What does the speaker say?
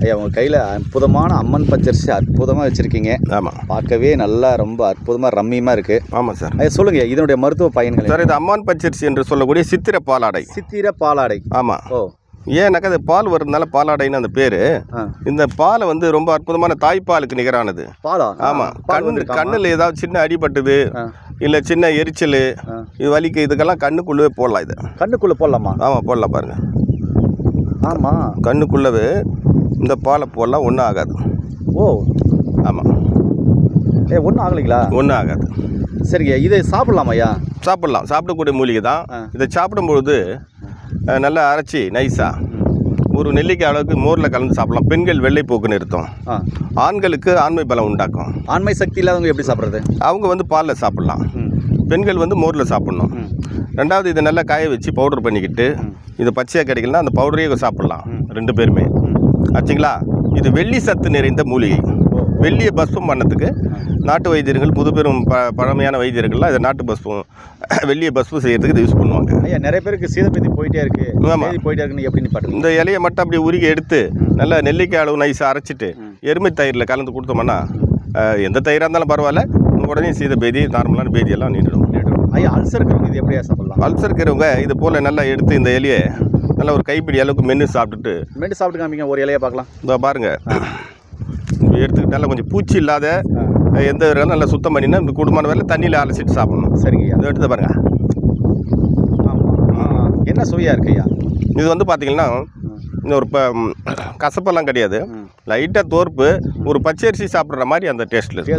ஐயா உங்கள் கையில் அற்புதமான அம்மன் பச்சரிசி அற்புதமாக வச்சுருக்கீங்க. ஆமாம். பார்க்கவே நல்லா ரொம்ப அற்புதமாக ரம்மியமாக இருக்குது. ஆமாம் சார். ஐயா சொல்லுங்கள், இதனுடைய மருத்துவ பயன்கள் சார், இது அம்மான் பச்சரிசி என்று சொல்லக்கூடிய சித்திர பாலாடை. சித்திர பாலாடை. ஆமாம். ஓ, ஏன்னாக்கா அது பால் வருதுனால பாலாடைன்னு அந்த பேர். இந்த பாலை வந்து ரொம்ப அற்புதமான தாய்ப்பாலுக்கு நிகரானது. பாலா? ஆமாம். கண்ணில் ஏதாவது சின்ன அடிபட்டது இல்லை சின்ன எரிச்சல், இது வலிக்கு, இதுக்கெல்லாம் கண்ணுக்குள்ளவே போடலாம். இது கண்ணுக்குள்ளே போடலாமா? ஆமாம், போடலாம். பாருங்கள். ஆமாம், கண்ணுக்குள்ளவே இந்த பாலை போடலாம், ஒன்றும் ஆகாது. ஓ ஆமாம். ஒன்றும் ஆகலைங்களா? ஒன்றும் ஆகாது. சரிங்க, இதை சாப்பிட்லாமா ஐயா? சாப்பிட்லாம், சாப்பிடக்கூடிய மூலிகை தான். இதை சாப்பிடும்பொழுது நல்லா அரைச்சி நைஸாக ஒரு நெல்லிக்காய் அளவுக்கு மோரில் கலந்து சாப்பிடலாம். பெண்கள் வெள்ளைப்போக்கு நிறுத்தும். ஆண்களுக்கு ஆண்மை பலம் உண்டாக்கும். ஆண்மை சக்தி இல்லாதவங்க எப்படி சாப்பிட்றது? அவங்க வந்து பாலில் சாப்பிட்லாம். பெண்கள் வந்து மோரில் சாப்பிட்ணும். ரெண்டாவது, இதை நல்லா காய வச்சு பவுடர் பண்ணிக்கிட்டு, இது பச்சையாக கிடைக்கலனா அந்த பவுடரையே சாப்பிட்லாம் 2 பேருமே. ஆச்சுங்களா? இது வெள்ளி சத்து நிறைந்த மூலிகை. வெள்ளியை பஸ்பம் பண்ணதுக்கு நாட்டு வைத்தியர்கள், புதுப்பெரும் பழமையான வைத்தியர்கள்லாம் இதை நாட்டு பஸ்பம், வெள்ளியை பஸ்பம் செய்யறதுக்கு இதை யூஸ் பண்ணுவாங்க. ஐயா நிறைய பேருக்கு சீதப்பேதி போயிட்டே இருக்கு. ஆமாம், போயிட்டே இருக்குன்னு எப்படி நிப்பாட்டு? இந்த இலையை மட்டும் அப்படியே உருகி எடுத்து நல்லா நெல்லிக்காய் அளவு நைஸாக அரைச்சிட்டு எருமை தயிரில் கலந்து கொடுத்தோம்னா, எந்த தயிராக இருந்தாலும் பரவாயில்ல, உடனே சீதப்பேதி, நார்மலான பேதியெல்லாம் நீடிடும். ஐயா அல்சர் இருக்கிறவங்க இது எப்படியா சாப்பிடலாம்? அல்சர் இருக்கிறவங்க இது போல் நல்லா எடுத்து இந்த இலையை நல்லா ஒரு கைப்பிடி அளவுக்கு மென்று சாப்பிட்டு காமிங்க. ஒரு இலையை பார்க்கலாம். இந்த பாருங்கள், எடுத்துக்கிட்டால கொஞ்சம் பூச்சி இல்லாத எந்த விதம் நல்லா சுத்தம் பண்ணினா இந்த குடும்பமான வேலை தண்ணியில் அலசிட்டு சாப்பிடணும். சரிங்கய்யா. இதை எடுத்து பாருங்கள். ஆமாம், என்ன சுவையாக இருக்கு ஐயா? இது வந்து பார்த்தீங்கன்னா இந்த ஒரு கசப்பெல்லாம் கிடையாது, லைட்டாக தோற்பு, ஒரு பச்சரிசி சாப்பிட்ற மாதிரி அந்த டேஸ்ட்டில் இருக்கு.